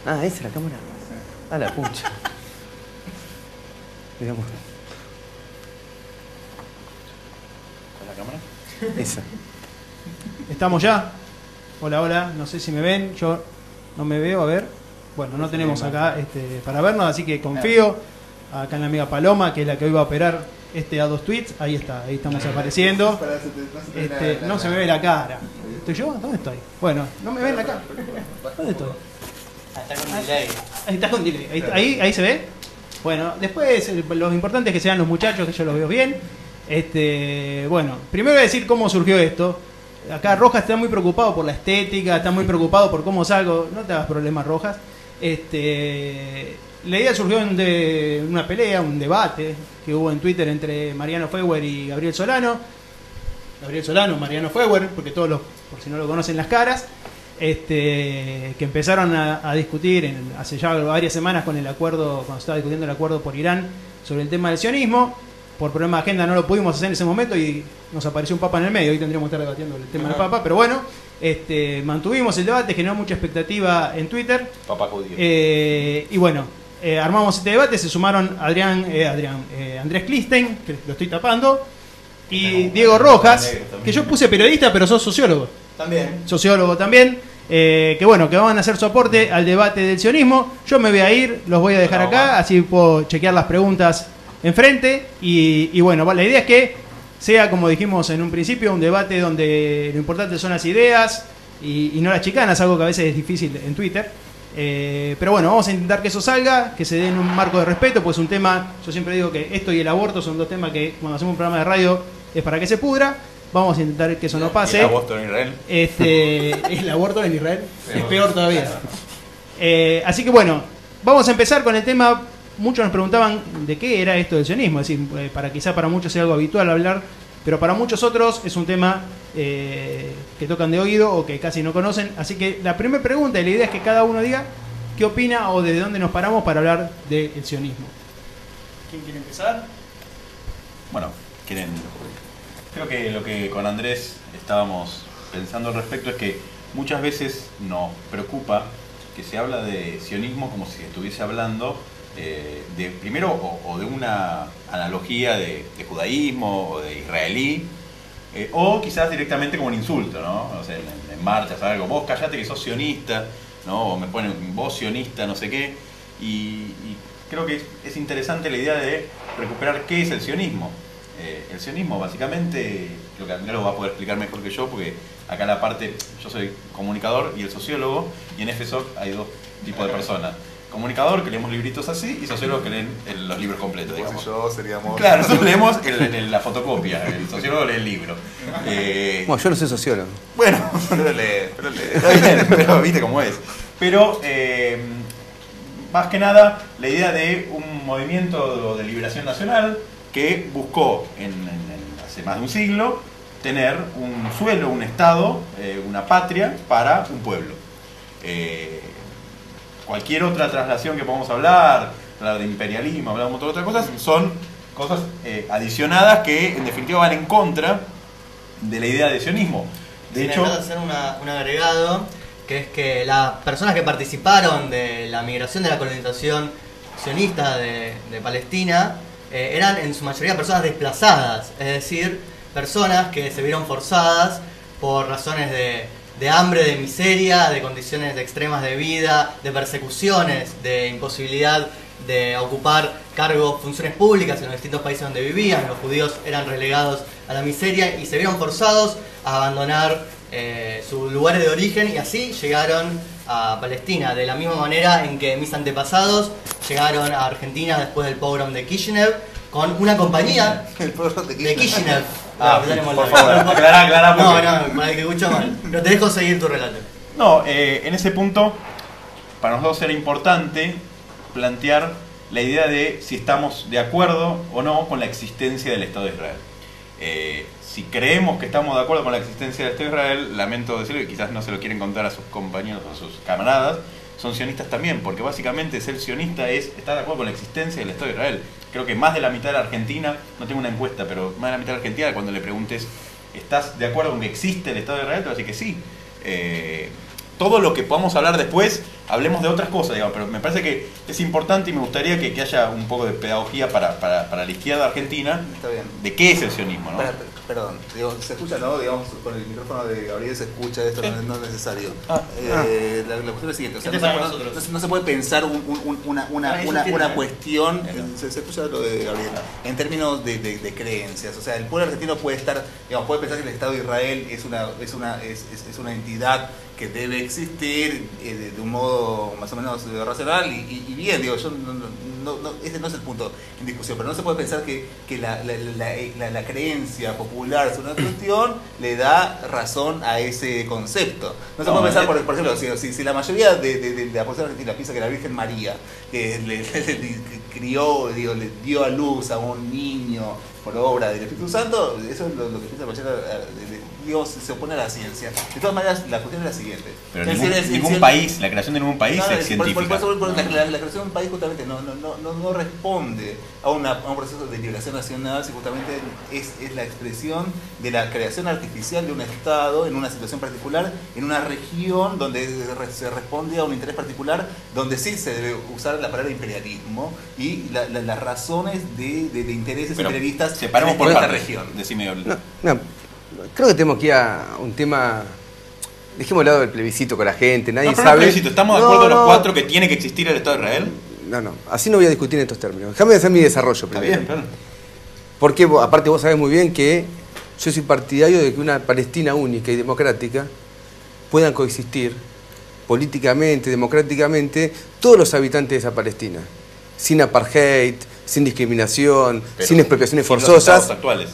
Ah, esa es la cámara. Ah, la pucha. Digamos. ¿Con la cámara? Esa. ¿Estamos ya? Hola, hola, no sé si me ven, yo no me veo, a ver. Bueno, no tenemos acá para vernos, así que confío. Acá en la amiga Paloma, que es la que hoy va a operar a 2 tweets. Ahí está, ahí estamos apareciendo. No se me ve la cara. ¿Estoy yo? ¿Dónde estoy? Bueno, no me ven la cara. ¿Dónde estoy? Está con delay. Ahí está con delay. Ahí se ve. Bueno, después lo importante es que sean los muchachos, que yo los veo bien. Bueno, primero voy a decir cómo surgió esto. Acá Rojas está muy preocupado por la estética, está muy preocupado por cómo salgo. No te hagas problemas, Rojas. La idea surgió de una pelea, un debate que hubo en Twitter entre Mariano Feuer y Gabriel Solano. Gabriel Solano, Mariano Feuer, porque todos por si no lo conocen las caras, que empezaron a discutir hace ya varias semanas con el acuerdo, cuando se estaba discutiendo el acuerdo por Irán sobre el tema del sionismo. Por problema de agenda no lo pudimos hacer en ese momento y nos apareció un papa en el medio. Hoy tendríamos que estar debatiendo el tema del papa, pero bueno, mantuvimos el debate, generó mucha expectativa en Twitter. Papa judío. Y bueno, armamos este debate, se sumaron Andrés Clistein, que lo estoy tapando, y Diego Rojas, que yo puse periodista, pero sos sociólogo. También. Sociólogo también. Que bueno, que van a hacer su aporte al debate del sionismo. Yo me voy a ir, los voy a dejar acá, así puedo chequear las preguntas enfrente. Y bueno, la idea es que sea, como dijimos en un principio, un debate donde lo importante son las ideas y no las chicanas, algo que a veces es difícil en Twitter. Pero bueno, vamos a intentar que eso salga, que se dé en un marco de respeto, pues un tema, yo siempre digo que esto y el aborto son dos temas que cuando hacemos un programa de radio es para que se pudra. Vamos a intentar que eso no pase. ¿El aborto en Israel? El aborto en Israel es peor todavía. Así que bueno, vamos a empezar con el tema. Muchos nos preguntaban de qué era esto del sionismo, es decir, quizá para muchos sea algo habitual hablar, pero para muchos otros es un tema que tocan de oído o que casi no conocen. Así que la primera pregunta y la idea es que cada uno diga qué opina o desde dónde nos paramos para hablar del sionismo. ¿Quién quiere empezar? Bueno, creo que lo que con Andrés estábamos pensando al respecto es que muchas veces nos preocupa que se habla de sionismo como si estuviese hablando primero o de una analogía de judaísmo o de israelí, o quizás directamente como un insulto, ¿no? O sea, en marchas, algo, vos callate que sos sionista, ¿no? O me ponen vos sionista, no sé qué, y creo que es interesante la idea de recuperar qué es el sionismo. El sionismo básicamente, creo que Andrés lo va a poder explicar mejor que yo, porque acá la parte, yo soy comunicador y el sociólogo, y en FSOC hay dos tipos de personas. Comunicador, que leemos libritos así, y sociólogo que leen los libros completos, digamos. Yo seríamos... Claro, nosotros leemos la fotocopia, el sociólogo lee el libro. Bueno, yo no soy sociólogo. Bueno, Pero lee. está bien, pero viste cómo es. Pero, más que nada, la idea de un movimiento de liberación nacional que buscó, hace más de un siglo, tener un suelo, un estado, una patria para un pueblo. Cualquier otra traslación que podamos hablar de imperialismo, hablar de un montón de otras cosas, son cosas adicionadas que en definitiva van en contra de la idea de sionismo. De hecho, hacer un agregado, que es que las personas que participaron de la migración de la colonización sionista de Palestina eran en su mayoría personas desplazadas, es decir, personas que se vieron forzadas por razones de hambre, de miseria, de condiciones extremas de vida, de persecuciones, de imposibilidad de ocupar cargos, funciones públicas en los distintos países donde vivían. Los judíos eran relegados a la miseria y se vieron forzados a abandonar sus lugares de origen, y así llegaron a Palestina, de la misma manera en que mis antepasados llegaron a Argentina después del pogrom de Kishinev con una compañía de Kishinev. Por favor, aclará. No, para el que escucha mal. Pero te dejo seguir tu relato. No, en ese punto, para nosotros era importante plantear la idea de si estamos de acuerdo o no con la existencia del Estado de Israel. Si creemos que estamos de acuerdo con la existencia del Estado de Israel, lamento decirlo, que quizás no se lo quieren contar a sus compañeros o a sus camaradas, son sionistas también, porque básicamente ser sionista es estar de acuerdo con la existencia del Estado de Israel. Creo que más de la mitad de la Argentina, no tengo una encuesta, pero más de la mitad de la Argentina, cuando le preguntes, ¿estás de acuerdo con que existe el Estado de Israel? Te va a decir que sí. Todo lo que podamos hablar después hablemos de otras cosas, digamos, pero me parece que es importante y me gustaría que haya un poco de pedagogía para la izquierda argentina. Está bien. De qué es el sionismo, ¿no? Perdón, digo, se escucha, ¿no? Digamos, con el micrófono de Gabriel se escucha, esto no es necesario. La cuestión es la siguiente, o sea, no se puede pensar una cuestión, se escucha lo de Gabriel, en términos de creencias. O sea, el pueblo argentino puede estar, digamos, puede pensar que el Estado de Israel es una entidad que debe existir de un modo más o menos racional y bien, digo, yo ese no es el punto en discusión, pero no se puede pensar que la creencia popular sobre una cuestión le da razón a ese concepto. No se puede pensar, por ejemplo, si la mayoría de la población argentina piensa que la Virgen María, que le crió, digo, le dio a luz a un niño por obra del Espíritu Santo, eso es lo que piensa la mayoría, Dios se opone a la ciencia. De todas maneras, la cuestión es la siguiente. Pero ningún país, la creación de ningún país es científica. Por eso, la creación de un país justamente no responde a un proceso de liberación nacional, si justamente es la expresión de la creación artificial de un Estado en una situación particular, en una región donde se responde a un interés particular, donde sí se debe usar la palabra imperialismo y las razones de intereses imperialistas separamos en por esta partes. región. Decime, Creo que tenemos que ir a un tema. Dejemos al lado del plebiscito con la gente, nadie pero sabe. Plebiscito, ¿estamos de acuerdo los cuatro que tiene que existir el Estado de Israel? No, así no voy a discutir en estos términos. Déjame hacer mi desarrollo primero. Está bien, Porque aparte vos sabés muy bien que yo soy partidario de que una Palestina única y democrática puedan coexistir políticamente, democráticamente, todos los habitantes de esa Palestina. Sin apartheid, sin discriminación, sin expropiaciones forzosas. Los estados actuales.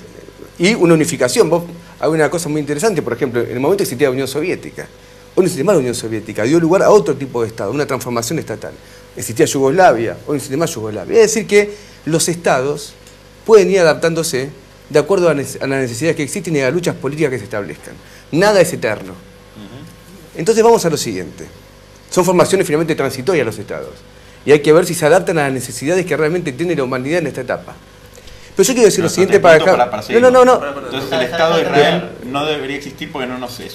Y una unificación. Vos hay una cosa muy interesante, por ejemplo, en el momento que existía la Unión Soviética. Hoy no existe más la Unión Soviética, dio lugar a otro tipo de Estado, una transformación estatal. Existía Yugoslavia, hoy no existe más Yugoslavia. Es decir que los Estados pueden ir adaptándose de acuerdo a las necesidades que existen y a las luchas políticas que se establezcan. Nada es eterno. Entonces vamos a lo siguiente. Son formaciones finalmente transitorias los Estados. Y hay que ver si se adaptan a las necesidades que realmente tiene la humanidad en esta etapa. Pero yo quiero decir lo siguiente para acá. No. Entonces el Estado de Israel no debería existir porque no sé.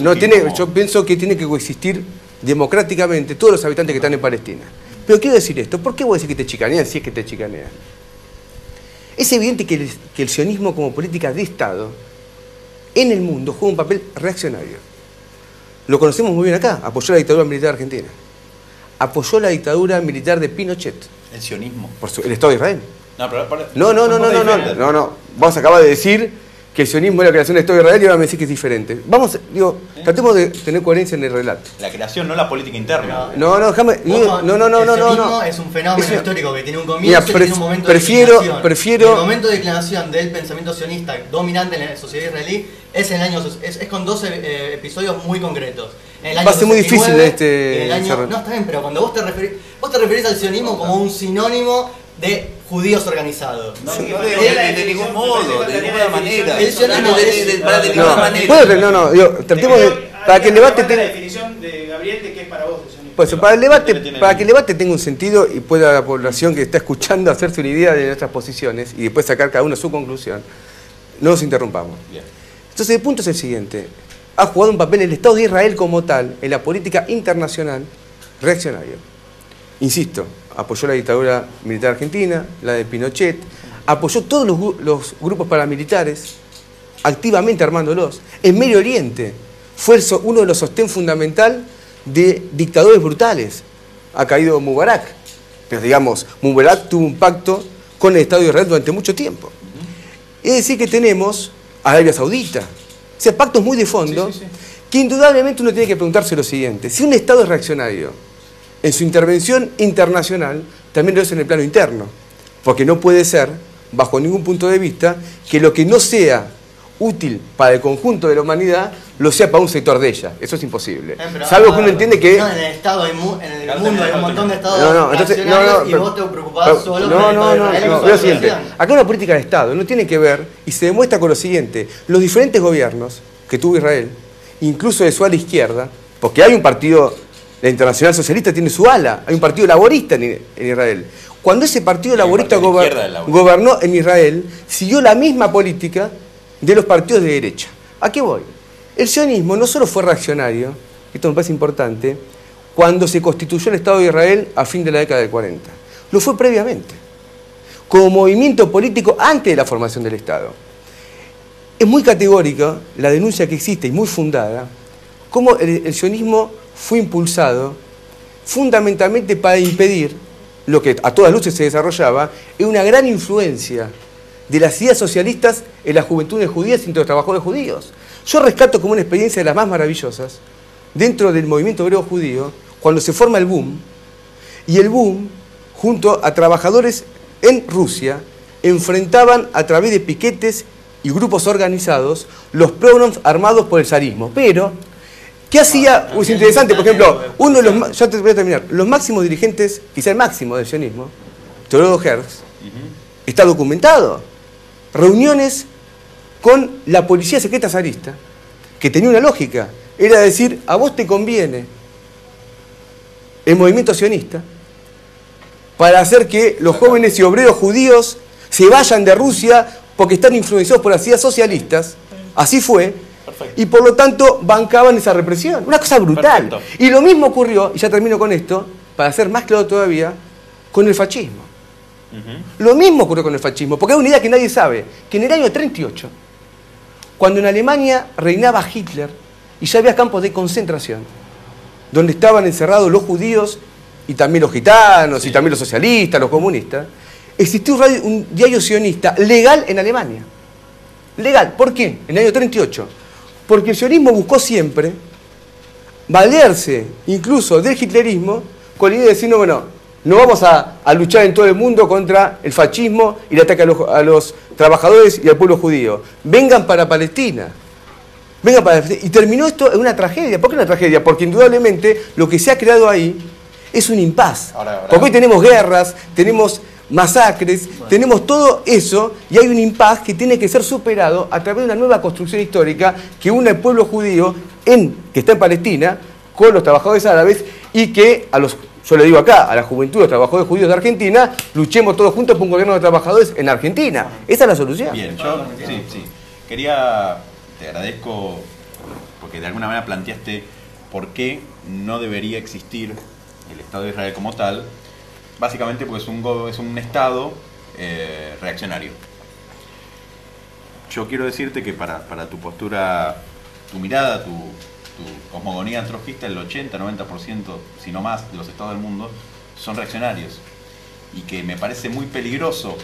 Yo pienso que tiene que coexistir democráticamente todos los habitantes que están en Palestina. Pero quiero decir esto, ¿por qué voy a decir que te chicanean si es que te chicanean? Es evidente que el sionismo como política de Estado en el mundo juega un papel reaccionario. Lo conocemos muy bien acá, apoyó la dictadura militar argentina. Apoyó la dictadura militar de Pinochet. El sionismo. El Estado de Israel. No. Vos acabas de decir que el sionismo es la creación del Estado de Israel y ahora me decís que es diferente. Tratemos de tener coherencia en el relato. La creación, no la política interna. No. El sionismo es un fenómeno histórico que tiene un comienzo y tiene un momento de declinación. El momento de declinación del pensamiento sionista dominante en la sociedad israelí es con 12 episodios muy concretos. Va a ser muy difícil no, está bien, pero cuando vos te referís al sionismo como un sinónimo de judíos organizados. De ningún modo, de ninguna manera. El sionismo de ninguna manera. Tratemos de... Para que el debate tenga la definición de Gabriel de qué es para vos el sionismo. Pues para que el debate tenga un sentido y pueda la población que está escuchando hacerse una idea de nuestras posiciones y después sacar cada uno su conclusión, no nos interrumpamos. Bien. Entonces el punto es el siguiente. Ha jugado un papel el Estado de Israel como tal en la política internacional reaccionaria. Insisto, apoyó la dictadura militar argentina, la de Pinochet, apoyó todos los grupos paramilitares, activamente armándolos. En Medio Oriente fue uno de los sostén fundamental de dictadores brutales. Ha caído Mubarak, pero digamos, Mubarak tuvo un pacto con el Estado de Israel durante mucho tiempo. Es decir que tenemos a Arabia Saudita, o sea, pactos muy de fondo, que indudablemente uno tiene que preguntarse lo siguiente: si un Estado es reaccionario en su intervención internacional, también lo es en el plano interno, porque no puede ser, bajo ningún punto de vista, que lo que no sea útil para el conjunto de la humanidad lo sea para un sector de ella. Eso es imposible. Salvo que uno entiende que... No, en el mundo hay un montón de estados reaccionarios y vos te preocupás solo con lo siguiente. Acá una política de Estado no tiene que ver, y se demuestra con lo siguiente: los diferentes gobiernos que tuvo Israel, incluso de su ala izquierda, porque hay un partido, la Internacional Socialista tiene su ala, hay un partido laborista en Israel. Cuando ese partido laborista gobernó en Israel, siguió la misma política de los partidos de derecha. ¿A qué voy? El sionismo no solo fue reaccionario, esto me parece importante, cuando se constituyó el Estado de Israel a fin de la década del 40. Lo fue previamente, como movimiento político antes de la formación del Estado. Es muy categórica la denuncia que existe y muy fundada, cómo el sionismo fue impulsado fundamentalmente para impedir lo que a todas luces se desarrollaba, es una gran influencia de las ideas socialistas en las juventudes judías y entre los trabajadores judíos. Yo rescato como una experiencia de las más maravillosas dentro del movimiento obrero judío, cuando se forma el boom, y el boom, junto a trabajadores en Rusia, enfrentaban a través de piquetes y grupos organizados los pogroms armados por el zarismo. Pero, ¿qué hacía? Es interesante, por ejemplo, uno de los, ya te voy a terminar, los máximos dirigentes, quizá el máximo del sionismo, Teodoro Herzl, está documentado. Reuniones con la policía secreta zarista, que tenía una lógica, era decir, a vos te conviene el movimiento sionista para hacer que los jóvenes y obreros judíos se vayan de Rusia porque están influenciados por las ideas socialistas. Así fue. Perfecto. Y por lo tanto bancaban esa represión. Una cosa brutal. Perfecto. Y lo mismo ocurrió, y ya termino con esto, para ser más claro todavía, con el fascismo. Lo mismo ocurrió con el fascismo, porque hay una idea que nadie sabe, que en el año 38, cuando en Alemania reinaba Hitler y ya había campos de concentración, donde estaban encerrados los judíos y también los gitanos y también los socialistas, los comunistas, existió un diario sionista legal en Alemania. Legal. ¿Por qué? En el año 38. Porque el sionismo buscó siempre valerse incluso del hitlerismo con la idea de decir, no, bueno, no vamos a luchar en todo el mundo contra el fascismo y el ataque a los trabajadores y al pueblo judío. Vengan para Palestina. Vengan para Palestina. Y terminó esto en una tragedia. ¿Por qué una tragedia? Porque indudablemente lo que se ha creado ahí es un impas. Porque hoy tenemos guerras, tenemos masacres, tenemos todo eso y hay un impas que tiene que ser superado a través de una nueva construcción histórica que une al pueblo judío que está en Palestina con los trabajadores árabes y que a los... Yo le digo acá, a la juventud, a los trabajadores judíos de Argentina, luchemos todos juntos por un gobierno de trabajadores en Argentina. Esa es la solución. Bien, yo sí. Te agradezco porque de alguna manera planteaste por qué no debería existir el Estado de Israel como tal, básicamente porque es un Estado reaccionario. Yo quiero decirte que para tu postura, tu mirada, tu cosmogonía antrofista, el 80-90%, si no más, de los estados del mundo son reaccionarios. Y que me parece muy peligroso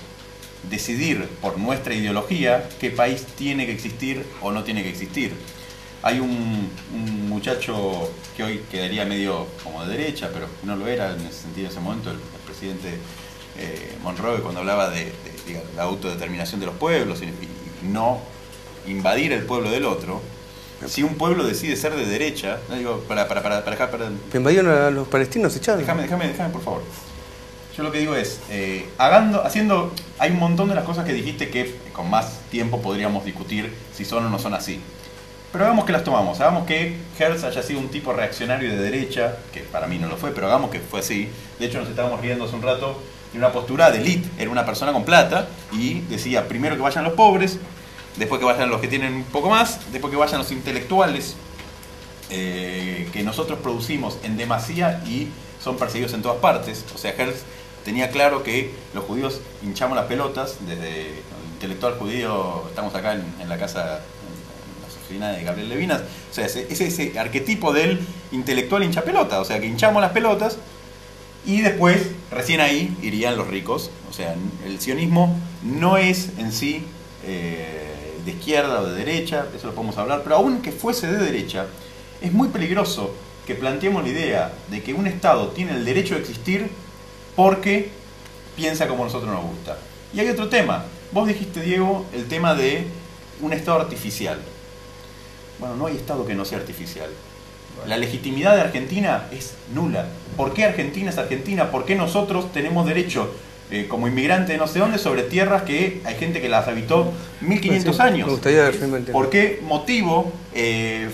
decidir por nuestra ideología qué país tiene que existir o no tiene que existir. Hay un muchacho que hoy quedaría medio como de derecha, pero no lo era en ese sentido en ese momento, el presidente Monroe, cuando hablaba de la autodeterminación de los pueblos y no invadir el pueblo del otro. Si un pueblo decide ser de derecha, no digo, para dejar... ¿Invadieron a los palestinos echados? Déjame, por favor. Yo lo que digo es, hay un montón de las cosas que dijiste que con más tiempo podríamos discutir si son o no son así. Pero hagamos que las tomamos, hagamos que Herzl haya sido un tipo reaccionario de derecha, que para mí no lo fue, pero hagamos que fue así. De hecho nos estábamos riendo hace un rato de una postura de élite, era una persona con plata y decía primero que vayan los pobres, después que vayan los que tienen un poco más, después que vayan los intelectuales que nosotros producimos en demasía y son perseguidos en todas partes. O sea, Herzl tenía claro que los judíos hinchamos las pelotas, desde el intelectual judío, estamos acá en la casa, en la oficina de Gabriel Levinas, o sea, ese arquetipo del intelectual hincha pelota, o sea, que hinchamos las pelotas y después, recién ahí, irían los ricos. O sea, el sionismo no es en sí... de izquierda o de derecha, eso lo podemos hablar, pero aun que fuese de derecha, es muy peligroso que planteemos la idea de que un Estado tiene el derecho de existir porque piensa como a nosotros nos gusta. Y hay otro tema, vos dijiste, Diego, el tema de un Estado artificial. Bueno, no hay Estado que no sea artificial. La legitimidad de Argentina es nula. ¿Por qué Argentina es Argentina? ¿Por qué nosotros tenemos derecho como inmigrante de no sé dónde sobre tierras que hay gente que las habitó 1500 años? Me gustaría ¿Por qué motivo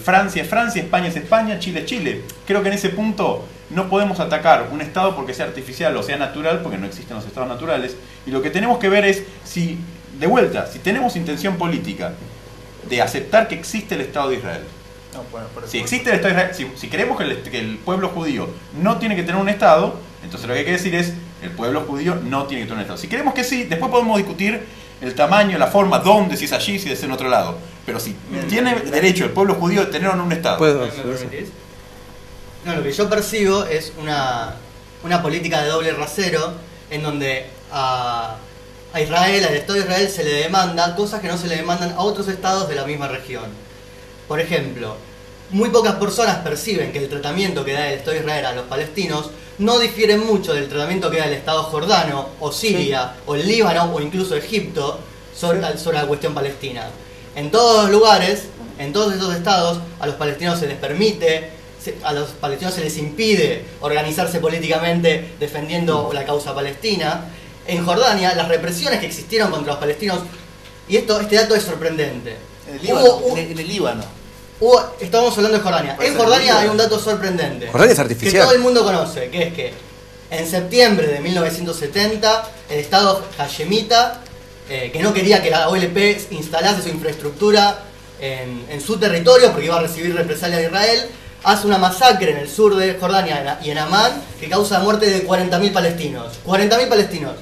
Francia es Francia, España es España, Chile es Chile? Creo que en ese punto no podemos atacar un Estado porque sea artificial o sea natural, porque no existen los Estados naturales, y lo que tenemos que ver es si, de vuelta, si tenemos intención política de aceptar que existe el Estado de Israel No, si existe el Estado de Israel, si creemos que el pueblo judío no tiene que tener un Estado, entonces lo que hay que decir es el pueblo judío no tiene que tener un Estado. Si creemos que sí, después podemos discutir el tamaño, la forma, dónde, si es allí, si es en otro lado. Pero si tiene derecho el pueblo judío de tener o no un Estado. No, lo que yo percibo es una política de doble rasero en donde a Israel, al Estado de Israel, se le demanda cosas que no se le demandan a otros estados de la misma región. Por ejemplo, muy pocas personas perciben que el tratamiento que da el Estado de Israel a los palestinos no difiere mucho del tratamiento que da el Estado jordano, o Siria, o el Líbano, o incluso Egipto, sobre la cuestión palestina. En todos los lugares, en todos esos estados, a los palestinos se les permite, a los palestinos se les impide organizarse políticamente defendiendo la causa palestina. En Jordania, las represiones que existieron contra los palestinos, y este dato es sorprendente. En el Líbano. Estamos hablando de Jordania. En Jordania hay un dato sorprendente. Jordania es artificial. Que todo el mundo conoce, que es que en septiembre de 1970, el Estado hashemita, que no quería que la OLP instalase su infraestructura en su territorio porque iba a recibir represalias de Israel, hace una masacre en el sur de Jordania y en Amán que causa la muerte de 40.000 palestinos. 40.000 palestinos.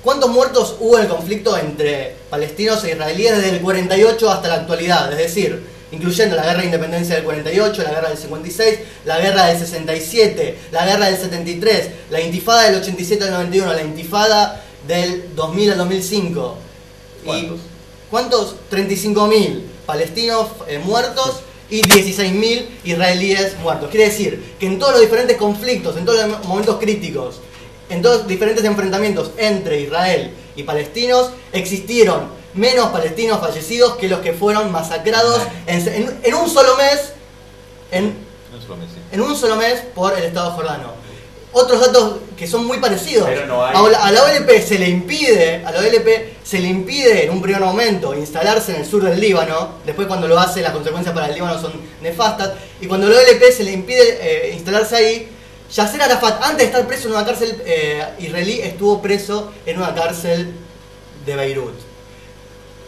¿Cuántos muertos hubo en el conflicto entre palestinos e israelíes desde el 48 hasta la actualidad? Es decir, incluyendo la guerra de independencia del 48, la guerra del 56, la guerra del 67, la guerra del 73, la intifada del 87 al 91, la intifada del 2000 al 2005. ¿Cuántos? ¿Cuántos? 35.000 palestinos muertos y 16.000 israelíes muertos. Quiere decir que en todos los diferentes conflictos, en todos los momentos críticos, en todos los diferentes enfrentamientos entre Israel y palestinos, existieron menos palestinos fallecidos que los que fueron masacrados en un solo mes, en un solo mes por el Estado jordano. Otros datos que son muy parecidos. No hay... A la OLP se le impide en un primer momento instalarse en el sur del Líbano. Después, cuando lo hace, las consecuencias para el Líbano son nefastas. Y cuando a la OLP se le impide instalarse ahí, Yasser Arafat, antes de estar preso en una cárcel israelí, estuvo preso en una cárcel de Beirut.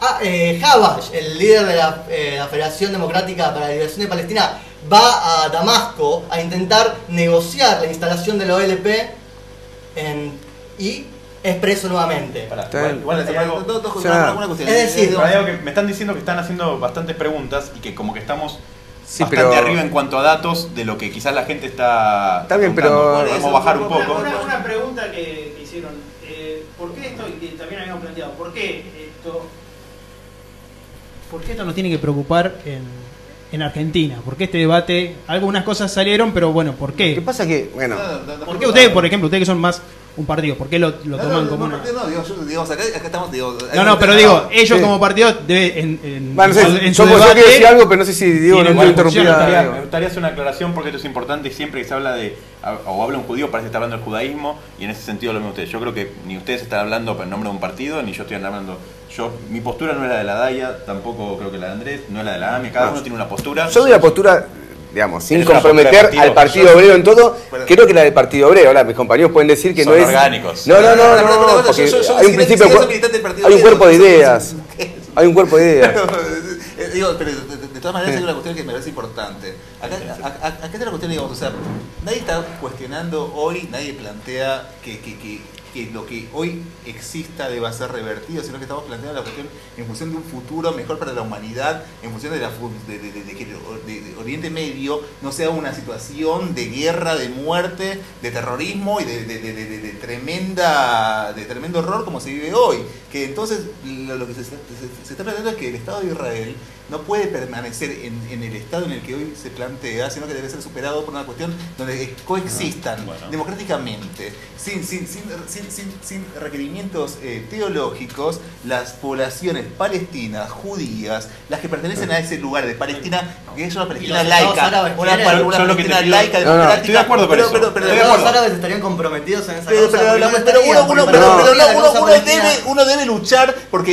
Habash, el líder de la Federación Democrática para la Liberación de Palestina, va a Damasco a intentar negociar la instalación de la OLP y es preso nuevamente. Es decir, me están diciendo que están haciendo bastantes preguntas y que como que estamos bastante arriba en cuanto a datos de lo que quizás la gente está bien, pero vamos a bajar un poco. Una pregunta que hicieron, ¿por qué esto, y que también habíamos planteado, ¿por qué esto nos tiene que preocupar en Argentina? ¿Por qué este debate? Algunas cosas salieron, pero bueno, ¿por qué? ¿Qué pasa que, bueno, ¿por qué ustedes, por ejemplo, ustedes que son más un partido, por qué lo toman como una...? Acá estamos, pero digo, ellos como partido deben, en su yo debate... quiero decir algo, pero no sé si Diego no me interrumpía. Me gustaría hacer una aclaración porque esto es importante y siempre que se habla o habla un judío parece que está hablando del judaísmo y en ese sentido lo mismo ustedes. Yo creo que ni ustedes están hablando en nombre de un partido, ni yo estoy hablando... mi postura no es la de la Daya, tampoco creo que la de Andrés, no es la de la AMI, cada uno tiene una postura. Yo doy la postura, digamos, sin comprometer al Partido Obrero en todo, creo que la del Partido Obrero. Ahora, mis compañeros pueden decir que son no es... orgánicos. No, porque hay un principio, hay un cuerpo de ideas. Hay un cuerpo de ideas. Pero de todas maneras hay una cuestión que me parece importante. Acá está la cuestión, digamos, o sea, nadie está cuestionando hoy, nadie plantea que lo que hoy exista deba ser revertido, sino que estamos planteando la cuestión en función de un futuro mejor para la humanidad, en función de que Oriente Medio no sea una situación de guerra, de muerte, de terrorismo y de tremendo horror como se vive hoy. Que entonces lo que se está planteando es que el Estado de Israel no puede permanecer en el estado en el que hoy se plantea, sino que debe ser superado por una cuestión donde coexistan democráticamente, sin requerimientos teológicos, las poblaciones palestinas, judías, las que pertenecen a ese lugar de Palestina, que es una Palestina laica, una Palestina laica, democrática. Estoy de acuerdo con eso. Pero los árabes estarían comprometidos en esa uno debe luchar por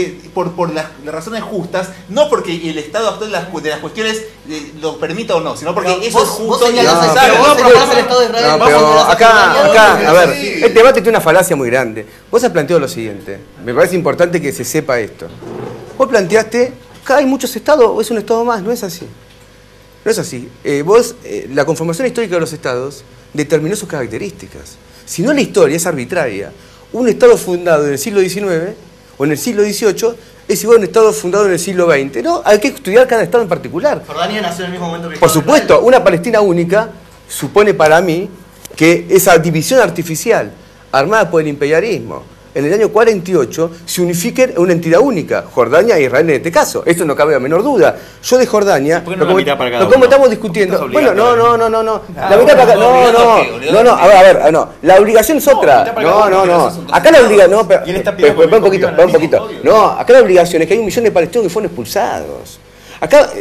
las razones justas, no porque el Estado actual de las cuestiones lo permita o no, sino porque eso es justo y necesario. Pero acá, a ver, el debate tiene una falacia muy grande. Vos has planteado lo siguiente, me parece importante que se sepa esto. Vos planteaste, acá hay muchos estados, o es un estado más, no es así. No es así. La conformación histórica de los estados determinó sus características. Si no, la historia es arbitraria. Un estado fundado en el siglo XIX o en el siglo XVIII es igual a un estado fundado en el siglo XX. No, hay que estudiar cada estado en particular. Jordania nació en el mismo momento que Por supuesto, una Palestina única supone para mí que esa división artificial armada por el imperialismo en el año 48 se unifiquen en una entidad única, Jordania e Israel en este caso. Eso no cabe la menor duda. Yo de Jordania, como estamos discutiendo, bueno, no. La mitad para cada no, a ver, no. La obligación es otra. No. Acá la obligación, un poquito. No, acá la obligación es que hay 1 millón de palestinos que fueron expulsados. Acá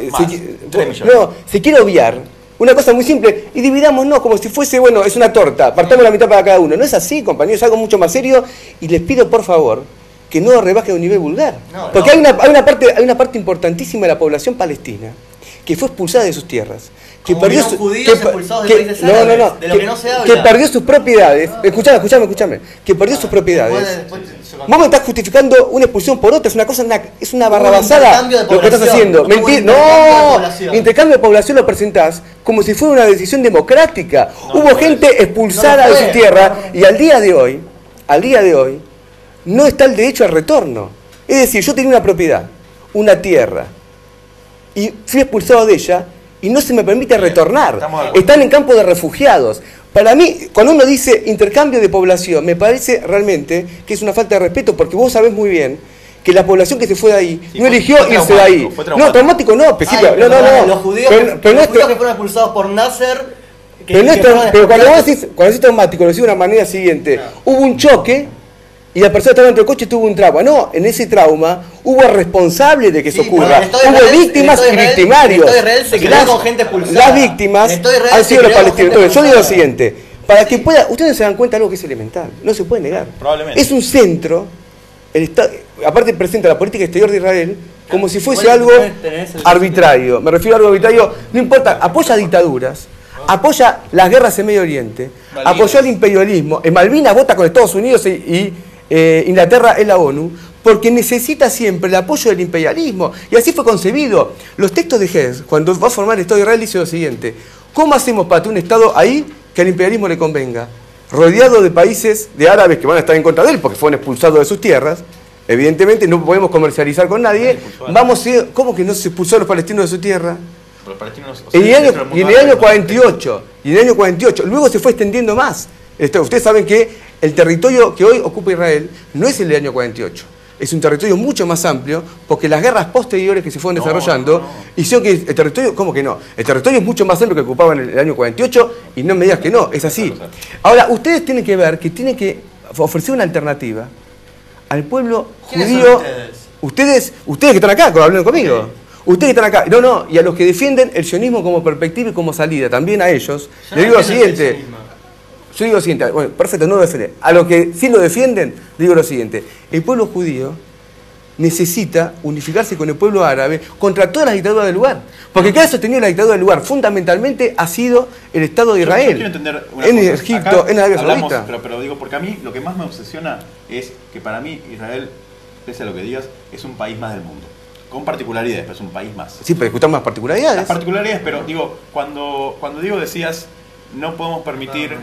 se quiere obviar una cosa muy simple, y dividámonos como si fuese, bueno, es una torta, partamos la mitad para cada uno. No es así, compañeros, es algo mucho más serio, y les pido, por favor, que no rebajen a un nivel vulgar. Porque hay una parte importantísima de la población palestina que fue expulsada de sus tierras. Que perdió que perdió sus propiedades. Escuchame. Que perdió sus propiedades. Vos me estás justificando una expulsión por otra, es una barrabasada lo que estás haciendo. Intercambio de población lo presentás como si fuera una decisión democrática. Hubo gente expulsada de su tierra y al día de hoy, no está el derecho al retorno. Es decir, yo tenía una propiedad, una tierra, y fui expulsado de ella y no se me permite retornar. Están en campo de refugiados. Para mí, cuando uno dice intercambio de población, me parece realmente que es una falta de respeto, porque vos sabés muy bien que la población que se fue de ahí no eligió irse de ahí. No, traumático no, Los judíos que fueron expulsados por Nasser. Pero cuando vos decís traumático, lo decís de una manera siguiente. Hubo un choque y la persona estaba dentro del coche y tuvo un trauma. No, en ese trauma hubo responsables de que eso ocurra. Hubo víctimas y victimarios. Las víctimas han sido los palestinos. Entonces, yo digo lo siguiente, para que pueda, ustedes se dan cuenta de algo que es elemental, no se puede negar. Es un centro, aparte presenta la política exterior de Israel como si fuese algo arbitrario. Me refiero a algo arbitrario, no importa, apoya dictaduras, apoya las guerras en Medio Oriente, apoyó el imperialismo, en Malvinas vota con Estados Unidos y Inglaterra en la ONU, porque necesita siempre el apoyo del imperialismo. Y así fue concebido. Los textos de Hess, cuando va a formar el Estado de Israel, dice lo siguiente: ¿cómo hacemos para tener un Estado ahí que al imperialismo le convenga? Rodeado de países de árabes que van a estar en contra de él porque fueron expulsados de sus tierras. Evidentemente no podemos comercializar con nadie. ¿Cómo que no se expulsó a los palestinos de su tierra? En el año 48, luego se fue extendiendo más. Ustedes saben que el territorio que hoy ocupa Israel no es el del año 48, es un territorio mucho más amplio, porque las guerras posteriores que se fueron desarrollando hicieron que el territorio, ¿cómo que no? El territorio es mucho más amplio que ocupaba en el año 48, y no me digas que no, es así. Ahora, ustedes tienen que ver que tienen que ofrecer una alternativa al pueblo judío. Ustedes que están acá, hablando conmigo. Ustedes que están acá, y a los que defienden el sionismo como perspectiva y como salida, también a ellos, les digo lo siguiente. Yo digo lo siguiente, bueno, perfecto, no lo defienden. A los que sí lo defienden, digo lo siguiente: el pueblo judío necesita unificarse con el pueblo árabe contra todas las dictaduras del lugar. Porque el que ha sostenido la dictadura del lugar fundamentalmente ha sido el Estado de Israel. Yo quiero entender una en cosa. Egipto, Acá en Arabia Saudita. Pero digo, porque a mí lo que más me obsesiona es que para mí Israel, pese a lo que digas, es un país más del mundo. Con particularidades, pero es un país más. Sí, pero escuchamos más particularidades. Las particularidades, pero digo, cuando digo decías, no podemos permitir...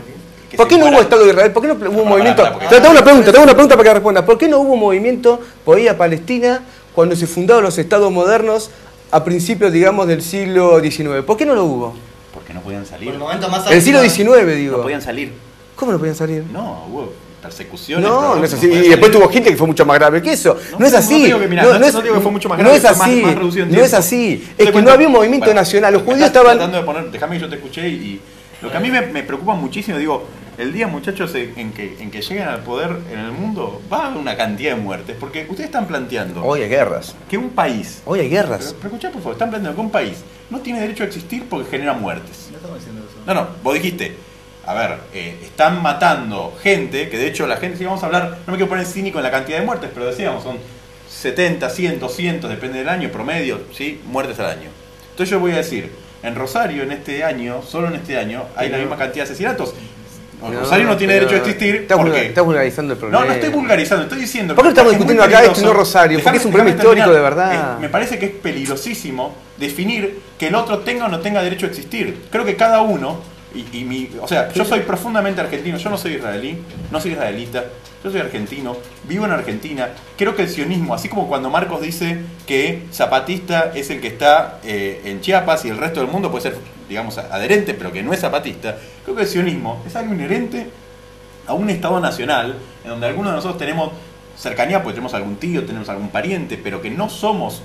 ¿Por qué no hubo Estado de Israel? ¿Por qué no hubo un movimiento? Te tengo una pregunta para que respondas. ¿Por qué no hubo movimiento por ir a Palestina cuando se fundaron los estados modernos a principios, digamos, del siglo XIX? ¿Por qué no lo hubo? Porque no podían salir. En el siglo XIX, digo. No podían salir. ¿Cómo no podían salir? No, hubo persecuciones. No es así. Y después tuvo gente que fue mucho más grave que eso. No es así. No digo que fue mucho más grave. No es así. No es así. Es que no había un movimiento nacional. Los judíos estaban... Déjame que yo te escuché y lo que a mí me preocupa muchísimo, digo, el día, muchachos, en que lleguen al poder en el mundo, va a haber una cantidad de muertes, porque ustedes están planteando... Hoy hay guerras. Que un país... Hoy hay guerras. Pero escuchá, por favor, están planteando que un país no tiene derecho a existir porque genera muertes. No estamos diciendo eso. No, vos dijiste, a ver, están matando gente, que de hecho la gente, si vamos a hablar, no me quiero poner cínico en la cantidad de muertes, pero decíamos, son 70, 100, 200, depende del año, promedio, ¿sí? Muertes al año. Entonces yo voy a decir, en Rosario en este año, solo en este año, hay la misma cantidad de asesinatos. Rosario no tiene derecho a existir. Estás vulgarizando el problema. No estoy vulgarizando, estoy diciendo. ¿Por qué estamos discutiendo acá esto y no Rosario? Porque es un problema histórico de verdad. Me parece que es peligrosísimo definir que el otro tenga o no tenga derecho a existir. Creo que cada uno, o sea, yo soy profundamente argentino, yo no soy israelí, no soy israelita, yo soy argentino, vivo en Argentina. Creo que el sionismo, así como cuando Marcos dice que zapatista es el que está en Chiapas y el resto del mundo puede ser, digamos, adherente, pero que no es zapatista, creo que el sionismo es algo inherente a un Estado nacional en donde algunos de nosotros tenemos cercanía, porque tenemos algún tío, tenemos algún pariente, pero que no somos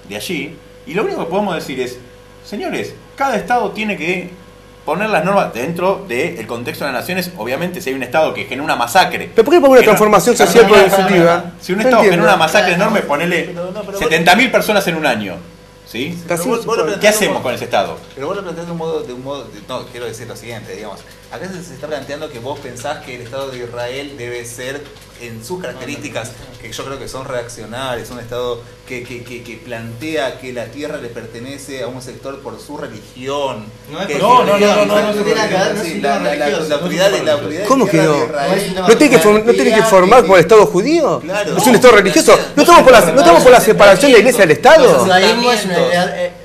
de allí. Y lo único que podemos decir es, señores, cada Estado tiene que poner las normas dentro del contexto de las naciones. Obviamente, si hay un Estado que genera una masacre. ¿Pero por qué poner una transformación social positiva? Si un Estado genera una masacre enorme, ponele 70.000 personas en un año. ¿Sí? ¿Qué hacemos con ese Estado? Pero vos lo planteás de un modo, no, quiero decir lo siguiente, digamos. Acá se está planteando que vos pensás que el Estado de Israel debe ser, en sus características, que yo creo que son reaccionarias, un Estado que plantea que la tierra le pertenece a un sector por su religión. No tiene nada que ver, la autoridad ¿Cómo que no? Israel. ¿No tiene que formar por el Estado judío? Claro. ¿Es un Estado religioso? ¿No estamos por la separación de la Iglesia del Estado?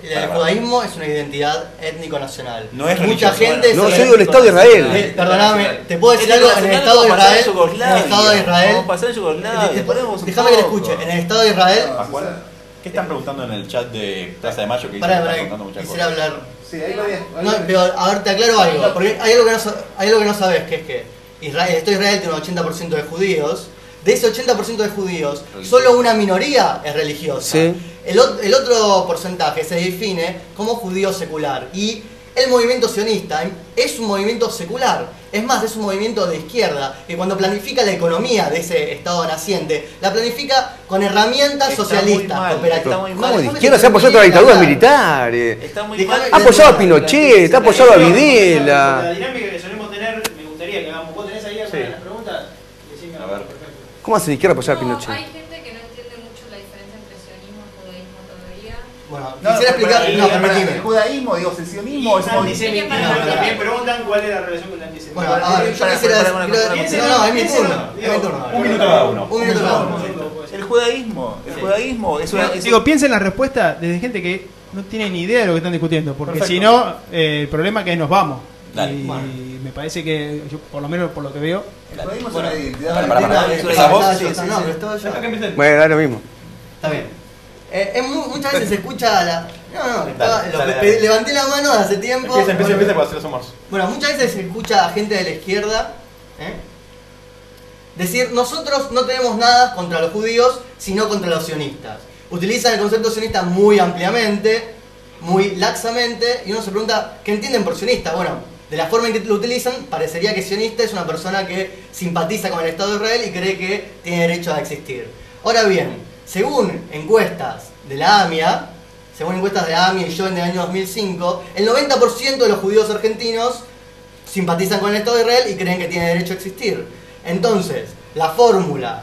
El judaísmo es una identidad étnico-nacional. No es mucha gente. No, yo digo el Estado de Israel. Perdóname, te puedo decir algo. En el Estado de Israel. Déjame que le escuche. En el Estado de Israel. ¿Qué están preguntando en el chat de Plaza de Mayo? Que están preguntando muchas quisiera cosas. hablar. Sí, ahí lo vi. No, pero a ver, te aclaro algo. Porque hay algo que no sabes, que es que el Estado de Israel tiene un 80% de judíos. De ese 80% de judíos, solo una minoría es religiosa. Sí. El otro porcentaje se define como judío secular. Y el movimiento sionista es un movimiento secular. Es más, es un movimiento de izquierda que cuando planifica la economía de ese Estado naciente, la planifica con herramientas socialistas, cooperativas. ¿Cómo de izquierda? Se ha apoyado a las dictaduras militares. Está muy mal. Ha apoyado a Pinochet, ha apoyado a Videla. La dinámica que solemos tener, me gustaría que hagamos. ¿Vos tenés ahí alguna de las preguntas? Decime. A ver. ¿Cómo hace de izquierda apoyar a Pinochet? Hay gente que no entiende mucho la diferencia entre sionismo y judaísmo todavía. Bueno, quisiera explicar. Permitime. El judaísmo, digo, el sionismo es antisemitismo. También preguntan cuál es la relación con el antisemitismo. Bueno, a ver, yo quisiera. No, es mi turno. Un minuto cada uno. Un minuto cada uno. el judaísmo es una. Digo, piensen la respuesta desde gente que no tiene ni idea de lo que están discutiendo, porque si no, el problema es que nos vamos. Dale. Y me parece que, yo, por lo menos por lo que veo. El judaísmo es una identidad. Bueno, da lo mismo. Está bien. Muchas veces se escucha la. Levanté la mano hace tiempo. Empieza para hacer somos. Bueno, muchas veces se escucha a gente de la izquierda decir: nosotros no tenemos nada contra los judíos, sino contra los sionistas. Utilizan el concepto sionista muy ampliamente, muy laxamente, y uno se pregunta: ¿qué entienden por sionista? Bueno, de la forma en que lo utilizan, parecería que sionista es una persona que simpatiza con el Estado de Israel y cree que tiene derecho a existir. Ahora bien, según encuestas de la AMIA, y yo en el año 2005, el 90% de los judíos argentinos simpatizan con el Estado de Israel y creen que tiene derecho a existir. Entonces, la fórmula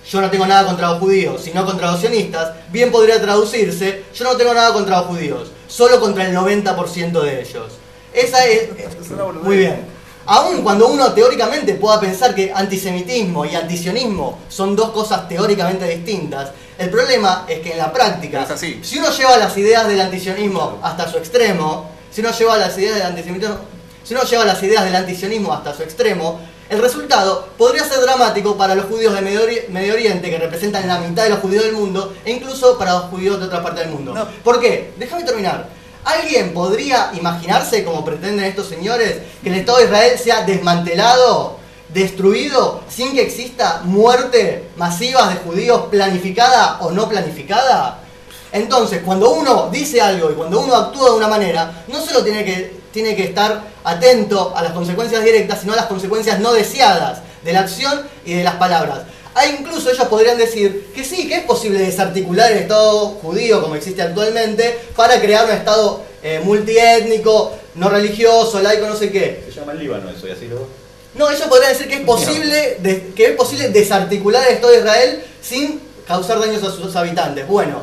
"yo no tengo nada contra los judíos, sino contra los sionistas", bien podría traducirse: yo no tengo nada contra los judíos, solo contra el 90% de ellos. Esa es... Muy bien. Aun cuando uno teóricamente pueda pensar que antisemitismo y antisionismo son dos cosas teóricamente distintas, el problema es que en la práctica, si uno lleva las ideas del antisionismo hasta su extremo, si uno lleva las ideas del antisionismo hasta su extremo, el resultado podría ser dramático para los judíos de Medio Oriente, que representan la mitad de los judíos del mundo, e incluso para los judíos de otra parte del mundo. No. ¿Por qué? Déjame terminar. ¿Alguien podría imaginarse, como pretenden estos señores, que el Estado de Israel sea desmantelado, destruido, sin que exista muerte masiva de judíos planificada o no planificada? Entonces, cuando uno dice algo y cuando uno actúa de una manera, no solo tiene que estar atento a las consecuencias directas, sino a las consecuencias no deseadas de la acción y de las palabras. Incluso ellos podrían decir que sí, que es posible desarticular el Estado judío como existe actualmente para crear un Estado multiétnico, no religioso, laico, no sé qué. Se llama el Líbano eso, y así lo... No, ellos podrían decir que es posible desarticular el Estado de Israel sin causar daños a sus habitantes. Bueno,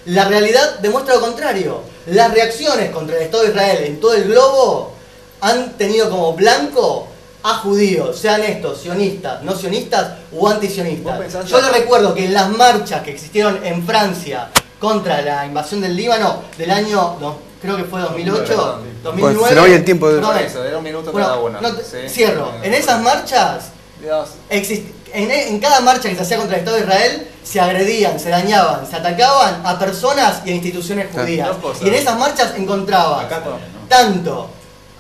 la realidad demuestra lo contrario. Las reacciones contra el Estado de Israel en todo el globo han tenido como blanco a judíos, sean estos sionistas, no sionistas o antisionistas. Yo les recuerdo que en las marchas que existieron en Francia contra la invasión del Líbano del año, creo que fue 2008, 2009. Pues se nos vaya el tiempo de... No, eso, era un minuto cada uno. ¿Sí? Cierro. En esas marchas, en cada marcha que se hacía contra el Estado de Israel, se agredían, se dañaban, se atacaban a personas y a instituciones judías. Y en esas marchas encontraba tanto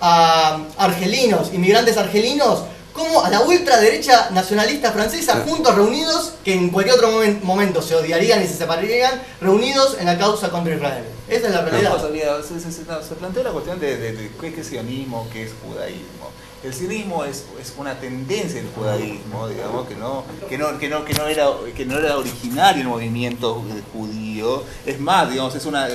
a argelinos, inmigrantes argelinos, como a la ultraderecha nacionalista francesa, juntos reunidos, que en cualquier otro momento se odiarían y se separarían, reunidos en la causa contra Israel. Esa es la realidad. Se plantea la cuestión de qué es sionismo, qué es judaísmo. El sionismo es una tendencia del judaísmo, digamos, que no era originario el movimiento judío. Es más, digamos, es una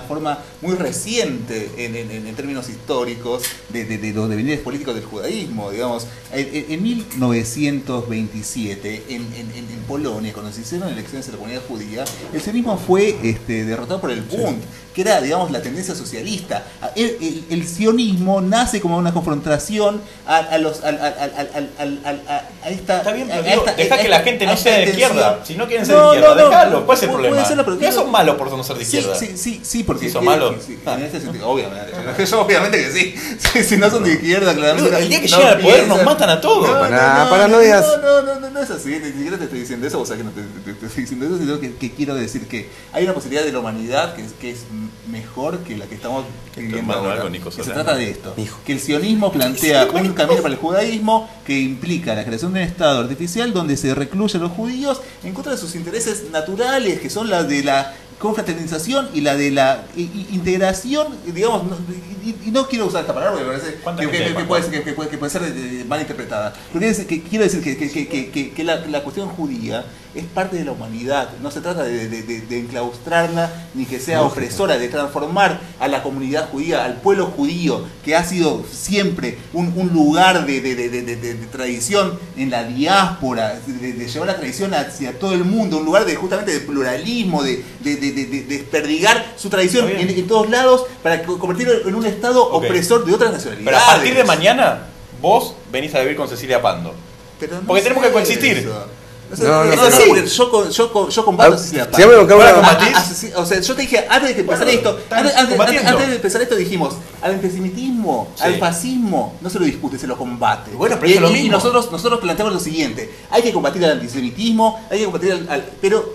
forma muy reciente en términos históricos de los devenires políticos del judaísmo. Digamos, en 1927, en Polonia, cuando se hicieron elecciones en la comunidad judía, el sionismo fue derrotado por el Bund, que era, digamos, la tendencia socialista. El sionismo nace como una confrontación a esta... Está bien, pero deja que la gente no sea de izquierda. Si no quieren ser de izquierda, déjalo. ¿Cuál es el problema? No son malos por no ser de izquierda. Sí, porque... ¿Son malos? En ese sentido, obviamente que sí. Si no son de izquierda, claramente... El día que llegan al poder nos matan a todos. Paranoias. No es así, ni siquiera te estoy diciendo eso, o sea que no te estoy diciendo eso, sino que quiero decir que hay una posibilidad de la humanidad que es mejor que la que estamos viviendo ahora. Se trata de esto, que el sionismo plantea un camino para el judaísmo que implica la creación de un estado artificial donde se recluyen los judíos en contra de sus intereses naturales, que son la de la confraternización y la de la integración, digamos, y no quiero usar esta palabra porque me parece que puede ser mal interpretada. Pero quiero decir que la cuestión judía es parte de la humanidad, no se trata de enclaustrarla ni que sea opresora, de transformar a la comunidad judía, al pueblo judío, que ha sido siempre un lugar de tradición en la diáspora, de llevar la tradición hacia todo el mundo, un lugar justamente de pluralismo, de desperdigar su tradición en todos lados para convertirlo en un estado opresor de otras nacionalidades. Pero a partir de mañana, vos venís a vivir con Cecilia Pando. Porque tenemos que coexistir. Yo combato a Cecilia Pando. O sea, yo te dije, antes de empezar esto, antes de empezar esto dijimos, al antisemitismo, al fascismo, no se lo discute, se lo combate. Bueno, pero es lo mismo. Y nosotros planteamos lo siguiente, hay que combatir al antisemitismo, hay que combatir pero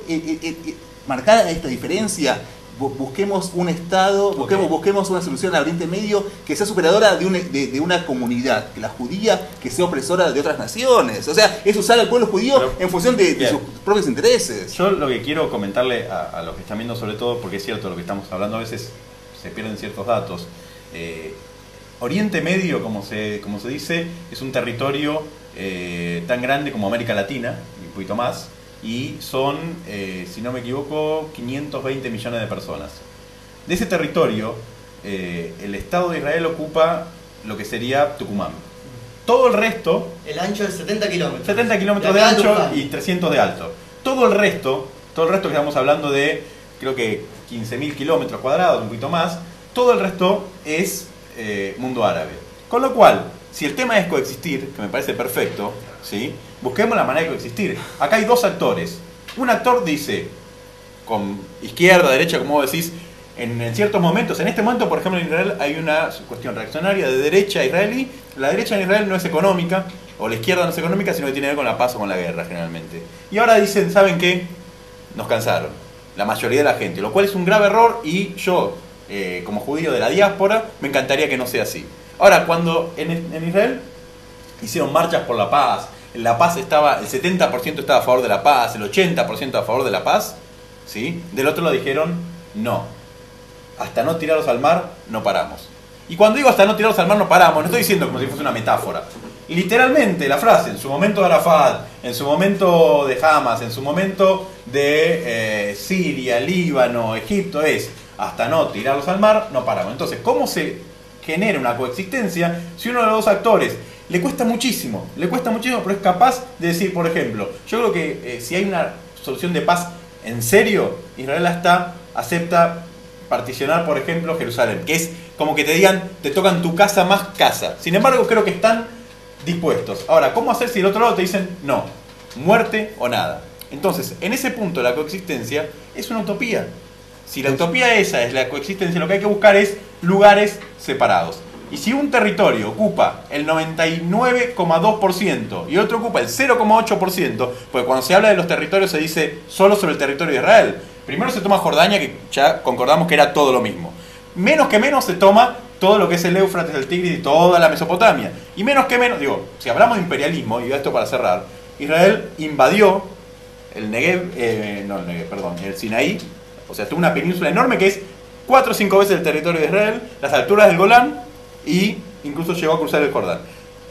marcada esta diferencia, busquemos un Estado, busquemos una solución al Oriente Medio que sea superadora de una comunidad, que la judía, que sea opresora de otras naciones. O sea, es usar al pueblo judío en función de sus propios intereses. Yo lo que quiero comentarle a los que están viendo, sobre todo, porque es cierto lo que estamos hablando, a veces se pierden ciertos datos. Oriente Medio, como se dice, es un territorio tan grande como América Latina, y un poquito más. Y son, si no me equivoco, 520 millones de personas. De ese territorio, el Estado de Israel ocupa lo que sería Tucumán. Todo el resto... El ancho es 70 kilómetros. 70 kilómetros de ancho y 300 de alto. Todo el resto que estamos hablando de, creo que 15.000 kilómetros cuadrados, un poquito más, todo el resto es mundo árabe. Con lo cual, si el tema es coexistir, que me parece perfecto, ¿sí? Busquemos la manera de coexistir. Acá hay dos actores. Un actor dice, con izquierda, derecha, como vos decís, en ciertos momentos, en este momento, por ejemplo, en Israel hay una cuestión reaccionaria de derecha israelí. La derecha en Israel no es económica, o la izquierda no es económica, sino que tiene que ver con la paz o con la guerra, generalmente. Y ahora dicen, ¿saben qué? Nos cansaron. La mayoría de la gente, lo cual es un grave error, y yo, como judío de la diáspora, me encantaría que no sea así. Ahora, cuando en Israel hicieron marchas por la paz, la paz estaba, el 70% estaba a favor de la paz, el 80% a favor de la paz, ¿sí? Del otro lado dijeron, no, hasta no tirarlos al mar, no paramos. Y cuando digo hasta no tirarlos al mar, no paramos, no estoy diciendo como si fuese una metáfora. Literalmente la frase, en su momento de Arafat, en su momento de Hamas, en su momento de Siria, Líbano, Egipto, es hasta no tirarlos al mar, no paramos. Entonces, ¿cómo se genera una coexistencia si uno de los dos actores le cuesta muchísimo, pero es capaz de decir, por ejemplo, yo creo que si hay una solución de paz en serio, Israel acepta particionar, por ejemplo, Jerusalén, que es como que te digan, te tocan tu casa más casa. Sin embargo, creo que están dispuestos. Ahora, ¿cómo hacer si el otro lado te dicen no? Muerte o nada. Entonces, en ese punto la coexistencia es una utopía. Si la utopía esa es la coexistencia, lo que hay que buscar es lugares separados. Y si un territorio ocupa el 99,2% y otro ocupa el 0,8%, porque cuando se habla de los territorios se dice solo sobre el territorio de Israel. Primero se toma Jordania, que ya concordamos que era todo lo mismo. Menos que menos se toma todo lo que es el Éufrates, el Tigris y toda la Mesopotamia. Y menos que menos, digo, si hablamos de imperialismo, y esto para cerrar, Israel invadió el Negev, el Sinaí, o sea, tuvo una península enorme que es 4 o 5 veces el territorio de Israel, las alturas del Golán, y incluso llegó a cruzar el Jordán.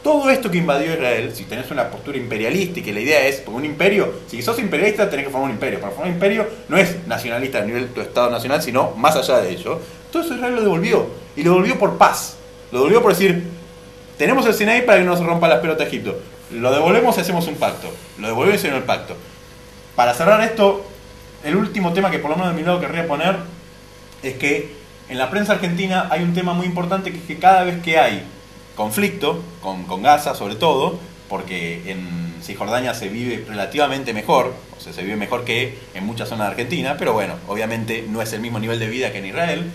Todo esto que invadió Israel, si tenés una postura imperialista y que la idea es, porque un imperio, si sos imperialista tenés que formar un imperio. Para formar un imperio no es nacionalista a nivel de tu Estado nacional, sino más allá de ello. Todo eso Israel lo devolvió. Y lo devolvió por paz. Lo devolvió por decir, tenemos el Sinaí para que no se rompa las pelotas a Egipto. Lo devolvemos y hacemos un pacto. Lo devolvemos y hicieron el pacto. Para cerrar esto, el último tema que por lo menos de mi lado querría poner es que en la prensa argentina hay un tema muy importante, que es que cada vez que hay conflicto, con Gaza sobre todo, porque en Cisjordania se vive relativamente mejor, o sea, se vive mejor que en muchas zonas de Argentina, pero bueno, obviamente no es el mismo nivel de vida que en Israel.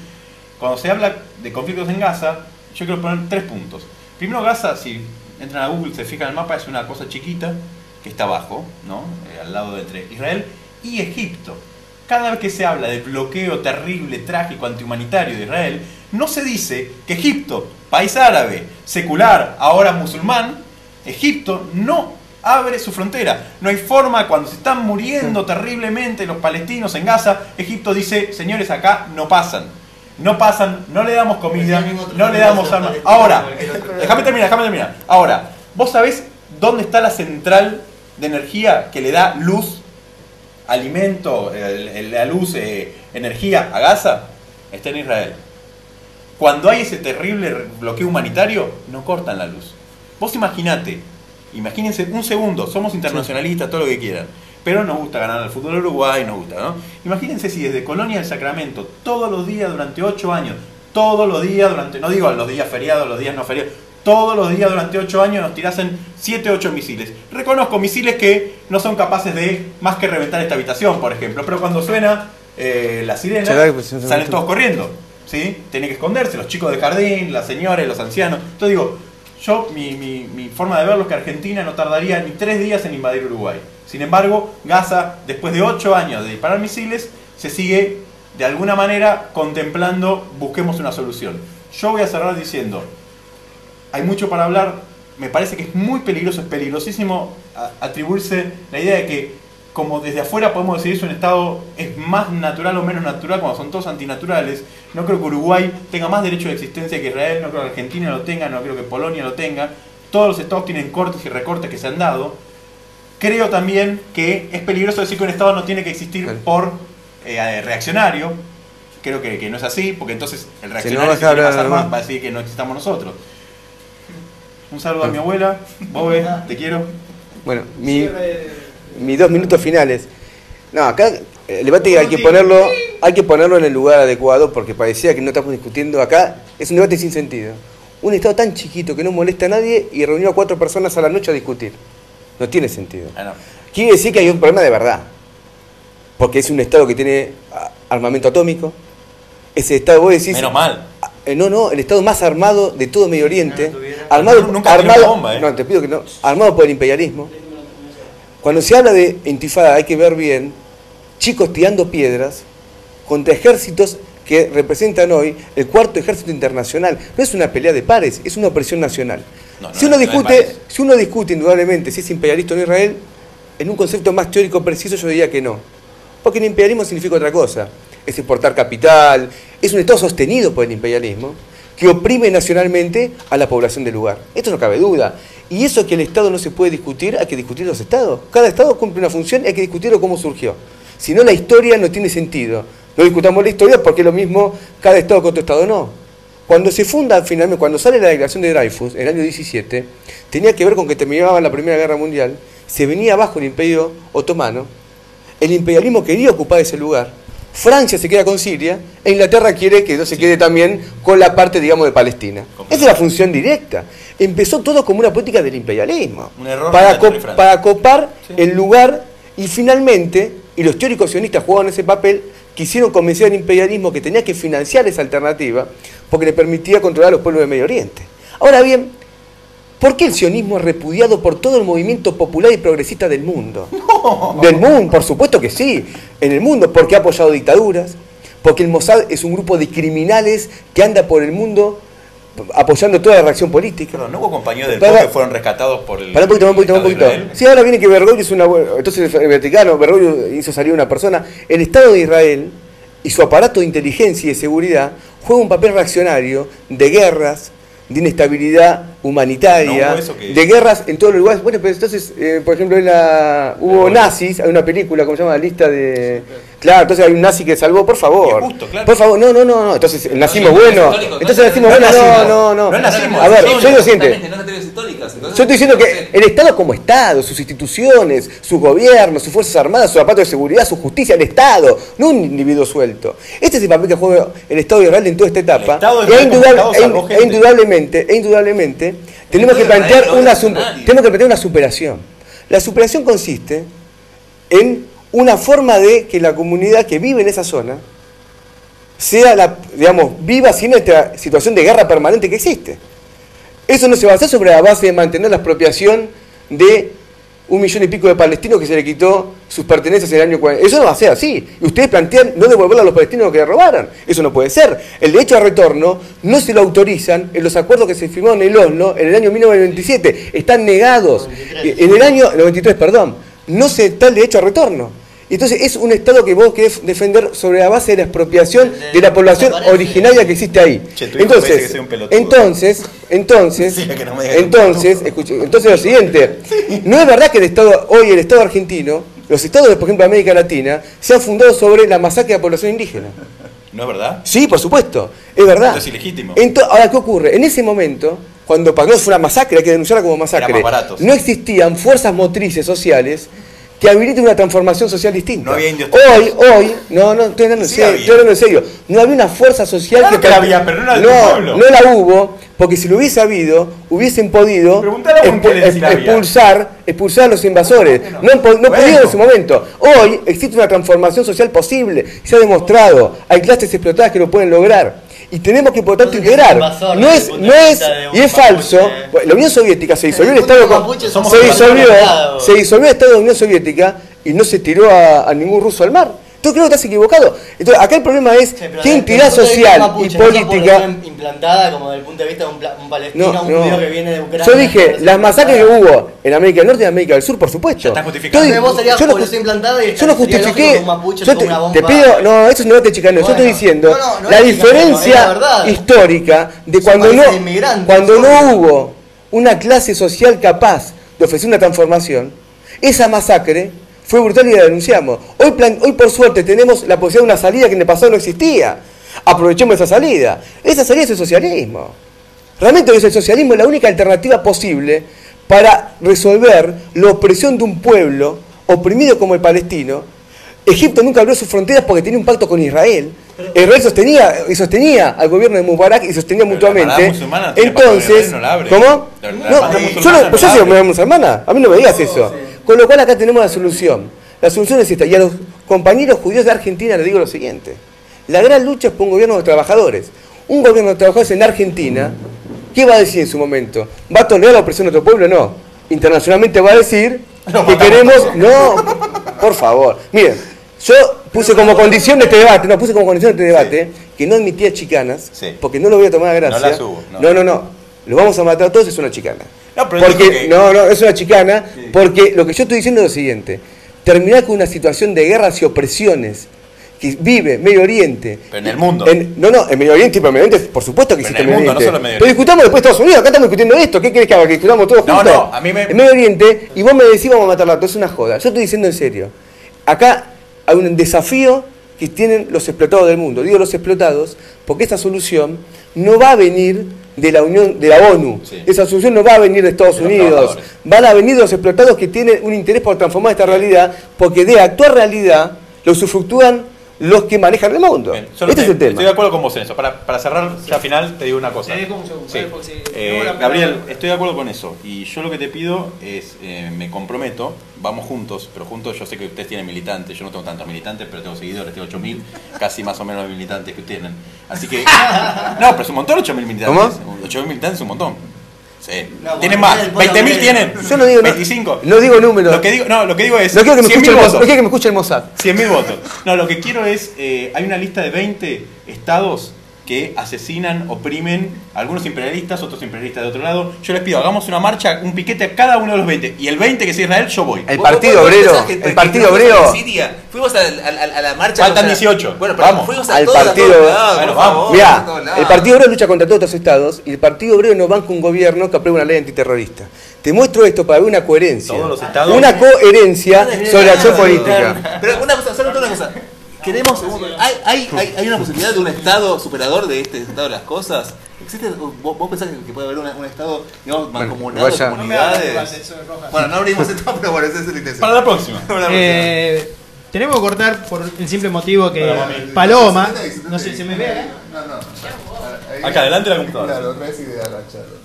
Cuando se habla de conflictos en Gaza, yo quiero poner 3 puntos. Primero, Gaza, si entran a Google, se fijan en el mapa, es una cosa chiquita que está abajo, ¿no? Al lado de entre Israel y Egipto. Cada vez que se habla del bloqueo terrible, trágico, antihumanitario de Israel, no se dice que Egipto, país árabe, secular, ahora musulmán, Egipto no abre su frontera. No hay forma, cuando se están muriendo terriblemente los palestinos en Gaza, Egipto dice, señores, acá no pasan. No pasan, no le damos comida, no le damos armas. Ahora, déjame terminar. Ahora, ¿vos sabés dónde está la central de energía que le da luz, alimento, la luz, energía a Gaza? Está en Israel. Cuando hay ese terrible bloqueo humanitario, no cortan la luz. Vos imagínense un segundo, somos internacionalistas, todo lo que quieran, pero nos gusta ganar al fútbol Uruguay, nos gusta, ¿no? Imagínense si desde Colonia del Sacramento, todos los días durante 8 años, todos los días durante, no digo los días feriados, los días no feriados, todos los días durante 8 años nos tirasen 7 o 8 misiles. Reconozco misiles que no son capaces de más que reventar esta habitación, por ejemplo, pero cuando suena la sirena, salen todos corriendo, ¿sí? Tienen que esconderse, los chicos de jardín, las señoras, los ancianos. Entonces digo, mi forma de verlo es que Argentina no tardaría ni 3 días en invadir Uruguay. Sin embargo, Gaza, después de 8 años de disparar misiles, se sigue de alguna manera contemplando, busquemos una solución. Yo voy a cerrar diciendo, hay mucho para hablar, me parece que es muy peligroso, es peligrosísimo atribuirse la idea de que como desde afuera podemos decidir si un Estado es más natural o menos natural cuando son todos antinaturales. No creo que Uruguay tenga más derecho de existencia que Israel, no creo que Argentina lo tenga, no creo que Polonia lo tenga. Todos los Estados tienen cortes y recortes que se han dado. Creo también que es peligroso decir que un Estado no tiene que existir por reaccionario. Creo que no es así, porque entonces el reaccionario si no va a decir que no existamos nosotros. Un saludo a mi abuela, Bobe, te quiero. Bueno, mis 2 minutos finales. No, acá el debate hay que ponerlo en el lugar adecuado, porque parecía que no estamos discutiendo acá. Es un debate sin sentido. Un Estado tan chiquito que no molesta a nadie y reunió a 4 personas a la noche a discutir. No tiene sentido. No. Quiere decir que hay un problema de verdad. Porque es un Estado que tiene armamento atómico. Ese Estado, vos decís... Menos mal. No, el Estado más armado de todo Medio Oriente. Nunca armado, una bomba, No, te pido que no. Armado por el imperialismo. Cuando se habla de intifada hay que ver bien chicos tirando piedras contra ejércitos que representan hoy el 4º ejército internacional. No es una pelea de pares, es una opresión nacional. Si uno discute indudablemente si es imperialista o no Israel, en un concepto más teórico preciso yo diría que no. Porque el imperialismo significa otra cosa. Es exportar capital, es un Estado sostenido por el imperialismo que oprime nacionalmente a la población del lugar. Esto no cabe duda. Y eso que el Estado no se puede discutir, hay que discutir los Estados. Cada Estado cumple una función y hay que discutirlo cómo surgió. Si no, la historia no tiene sentido. No discutamos la historia porque es lo mismo cada Estado que otro Estado no. Cuando se funda, finalmente, cuando sale la declaración de Dreyfus, en el año 17, tenía que ver con que terminaba la Primera Guerra Mundial, se venía abajo el Imperio Otomano, el imperialismo quería ocupar ese lugar, Francia se queda con Siria e Inglaterra quiere que no se quede también con la parte, digamos, de Palestina. Esa es la función directa. Empezó todo como una política del imperialismo. Un error para copar el lugar y finalmente, y los teóricos sionistas jugaban ese papel, quisieron convencer al imperialismo que tenía que financiar esa alternativa porque le permitía controlar a los pueblos de Medio Oriente. Ahora bien, ¿por qué el sionismo es repudiado por todo el movimiento popular y progresista del mundo? No. Del mundo, por supuesto que sí. En el mundo, porque ha apoyado dictaduras, porque el Mossad es un grupo de criminales que anda por el mundo apoyando toda la reacción política. Perdón, ¿no hubo compañeros del pueblo que fueron rescatados por el... Para un poquito. Sí, ahora viene que Bergoglio es una... Entonces el Vaticano, Bergoglio hizo salir una persona. El Estado de Israel y su aparato de inteligencia y de seguridad juega un papel reaccionario de guerras, de inestabilidad humanitaria, de guerras en todos los lugares. Bueno, pero entonces, por ejemplo, hubo nazis, hay una película, como se llama, La lista de... Claro, entonces hay un nazi que salvó, por favor. Justo, claro. Por favor, no, entonces el nazismo es bueno. Entonces el nazismo es bueno, no. A ver, yo digo lo siguiente. Yo estoy diciendo que el Estado como Estado, sus instituciones, sus gobiernos, sus fuerzas armadas, su aparato de seguridad, su justicia, el Estado, no un individuo suelto. Este es el papel que juega el Estado de Israel en toda esta etapa. E indudablemente tenemos que plantear una superación. La superación consiste en una forma de que la comunidad que vive en esa zona sea, viva sin esta situación de guerra permanente que existe. Eso no se va a hacer sobre la base de mantener la expropiación de 1,5 millones de palestinos que se le quitó sus pertenencias en el año 40. Eso no va a ser así. Y ustedes plantean no devolverle a los palestinos que le robaran. Eso no puede ser. El derecho a retorno no se lo autorizan en los acuerdos que se firmaron en el Oslo en el año 1997. Están negados. En el año 93, perdón. No se está el derecho a retorno. Entonces es un Estado que vos querés defender sobre la base de la expropiación de la población originaria que existe ahí. Entonces lo siguiente, no es verdad que hoy el Estado argentino, los estados, por ejemplo, de América Latina, se han fundado sobre la masacre de la población indígena. ¿No es verdad? Sí, por supuesto, es verdad. Es ilegítimo. Ahora, ¿qué ocurre? En ese momento, cuando para nosotros fue una masacre, hay que denunciarla como masacre, no existían fuerzas motrices sociales que habiliten una transformación social distinta. No había indios. Hoy, estoy hablando en serio. No había una fuerza social claro que la había, pero no la pueblo. No la hubo, porque si lo hubiese habido, hubiesen podido expulsar a los invasores. No pudieron en su momento. Hoy existe una transformación social posible, se ha demostrado. Hay clases explotadas que lo pueden lograr. Y tenemos que, por tanto, integrar. Y es falso. La Unión Soviética se disolvió, el Estado se disolvió el Estado de la Unión Soviética y no se tiró a ningún ruso al mar. Entonces creo que estás equivocado. Entonces acá el problema es qué entidad social y política implantada como desde el punto de vista de un palestino, un judío que viene de Ucrania. Yo dije, las masacres que hubo en América del Norte y América del Sur, por supuesto. Está justificado. Vos serías población implantada y yo lo justifiqué. Te pido, no, eso no te chicano. Yo estoy diciendo la diferencia histórica de cuando no hubo una clase social capaz de ofrecer una transformación. Esa masacre fue brutal y la denunciamos. Hoy por suerte tenemos la posibilidad de una salida que en el pasado no existía. Aprovechemos esa salida. Esa salida es el socialismo. Realmente es el socialismo la única alternativa posible para resolver la opresión de un pueblo oprimido como el palestino. Egipto nunca abrió sus fronteras porque tenía un pacto con Israel. Israel sostenía al gobierno de Mubarak y sostenía mutuamente. Entonces, ¿cómo? Yo soy una musulmana. A mí no me digas eso. Con lo cual acá tenemos la solución. La solución es esta. Y a los compañeros judíos de Argentina les digo lo siguiente. La gran lucha es por un gobierno de trabajadores. Un gobierno de trabajadores en Argentina, ¿qué va a decir en su momento? ¿Va a tolerar la opresión de otro pueblo? No. Internacionalmente va a decir que queremos... No, por favor. Miren, yo puse como condición de este debate, que no admitía chicanas, porque no lo voy a tomar a gracia. No las hubo. No. Los vamos a matar a todos, es una chicana. No, es una chicana, porque lo que yo estoy diciendo es lo siguiente. Terminar con una situación de guerras y opresiones que vive Medio Oriente. Pero en el mundo. En Medio Oriente, por supuesto que existe en el mundo, no solo en Medio Oriente. Pero discutamos después de Estados Unidos, acá estamos discutiendo esto. ¿Qué querés que haga? ¿Que discutamos todos juntos? En Medio Oriente, y vos me decís vamos a matarla, es una joda. Yo estoy diciendo en serio. Acá hay un desafío que tienen los explotados del mundo. Digo los explotados porque esta solución no va a venir de la ONU. Sí. Esa solución no va a venir de Estados Unidos. Van a venir de los explotados que tienen un interés por transformar esta realidad, porque de actual realidad lo usufructúan los que manejan el mundo. Bien, Este es el tema. Estoy de acuerdo con vos en eso. Para cerrar ya final te digo una cosa. Sí. Gabriel, estoy de acuerdo con eso. Y yo lo que te pido es, me comprometo, vamos juntos, pero juntos yo sé que ustedes tienen militantes, yo no tengo tantos militantes, pero tengo seguidores, tengo 8.000, casi más o menos los militantes que ustedes tienen. Así que, no, pero es un montón 8.000 militantes. ¿Cómo? 8.000 militantes es un montón. Sí. No, ¿Tienen bueno, más? el pueblo ¿20.000 obrero. tienen? Yo no digo, 25. No digo números. Lo que digo es No quiero que me 100.000 escuche el Mossad. votos. No quiero que me escuche el Mossad. 100.000 votos. No, lo que quiero es, hay una lista de 20 estados que asesinan, oprimen, algunos imperialistas, otros imperialistas de otro lado. Yo les pido, hagamos una marcha, un piquete a cada uno de los 20. Y el 20 que sea Israel, yo voy. El Partido Obrero. El Partido Obrero. Fuimos a la marcha. Faltan 18. Bueno, pero Vamos. fuimos a Al todos Partido- lados, Bueno, por vamos. favor, a Mirá, todos lados. el Partido Obrero lucha contra todos los estados y el Partido Obrero no banca un gobierno que apruebe una ley antiterrorista. Te muestro esto para ver una coherencia. Todos los estados. Una coherencia sobre la acción política. Pero una cosa, solo una cosa. Queremos, hay una posibilidad de un estado superador de este estado de las cosas. ¿Existe, vos pensás que puede haber un estado, digamos, mancomunado de vaya. comunidades? Bueno, no abrimos esto, pero bueno, ese es el intención. Para la próxima. Tenemos que cortar por el simple motivo que Para mí. Paloma, no sé, ¿se me ve acá? No. Acá, adelante la computadora. Claro, otra vez idea, agachado.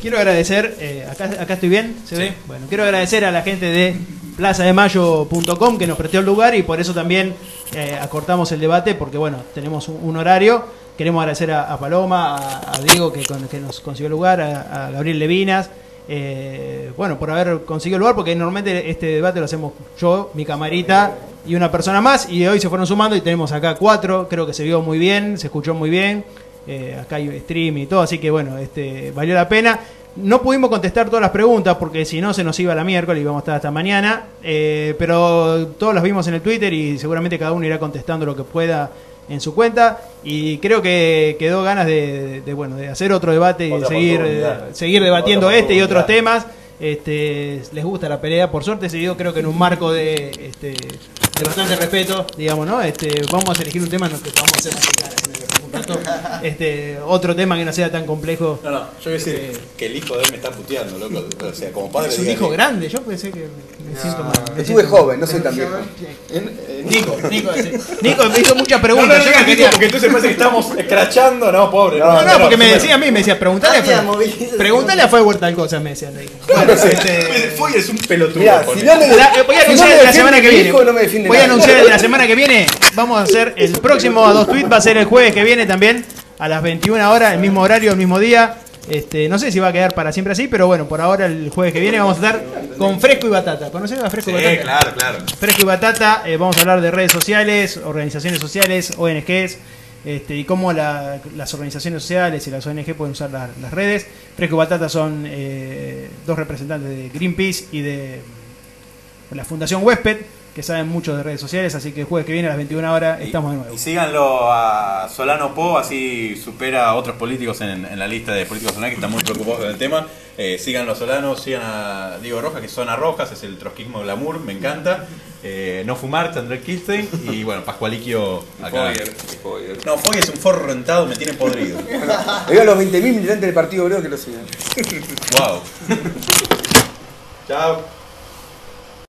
Quiero agradecer, acá estoy bien, ¿se ve? Bueno, quiero agradecer a la gente de plazademayo.com que nos prestó el lugar y por eso también acortamos el debate porque bueno, tenemos un horario. Queremos agradecer a Paloma, a Diego que nos consiguió el lugar, a Gabriel Levinas, bueno, por haber conseguido el lugar porque normalmente este debate lo hacemos yo, mi camarita y una persona más y hoy se fueron sumando y tenemos acá 4, creo que se vio muy bien, se escuchó muy bien. Acá hay stream y todo, así que bueno, valió la pena. No pudimos contestar todas las preguntas porque si no se nos iba la miércoles y íbamos a estar hasta mañana, pero todas las vimos en el Twitter y seguramente cada uno irá contestando lo que pueda en su cuenta y creo que quedó ganas de hacer otro debate y seguir debatiendo y otros temas. Les gusta la pelea, por suerte se dio creo que en un marco de bastante respeto, digamos, ¿no? Vamos a elegir un tema en el que vamos a hacer un rato, otro tema que no sea tan complejo. No, yo voy a decir que el hijo de él me está puteando, loco. O sea, como padre. Es un hijo grande, yo pensé que me siento mal. Estuve joven, no soy tan viejo. Nico me hizo muchas preguntas. No, yo no quería. porque entonces parece que estamos escrachando, no, pobre. No, porque me decía a mí, me decía, preguntale a Fue Vuelta al Cosa, me decía. Bueno, Foy es un pelotudo. Mirá, si no me voy a anunciar de la semana que viene. no me defiende Voy a nadie. anunciar de la semana que viene. Vamos a hacer el próximo a 2 tweets, va a ser el jueves que viene también, a las 21 horas, el mismo horario, el mismo día. No sé si va a quedar para siempre así, pero bueno, por ahora el jueves que viene vamos a estar con Fresco y Batata. ¿Conocen a Fresco y Batata? Claro. Fresco y Batata, vamos a hablar de redes sociales, organizaciones sociales, ONGs, y cómo las organizaciones sociales y las ONG pueden usar las redes. Fresco y Batata son 2 representantes de Greenpeace y de la Fundación Huésped, que saben mucho de redes sociales, así que el jueves que viene a las 21 horas estamos de nuevo. Y síganlo a Solano Po, así supera a otros políticos en la lista de políticos nacionales que están muy preocupados con el tema. Síganlo a Solano, sigan a Diego Rojas, que son a Rojas, es el trotskismo glamour, me encanta. No fumar, André Kirstein y bueno, Pascualiquio acá. No, Foy es un forro rentado, me tiene podrido. Digo a los 20.000 militantes del Partido Obrero que lo sigan. Wow. Chao.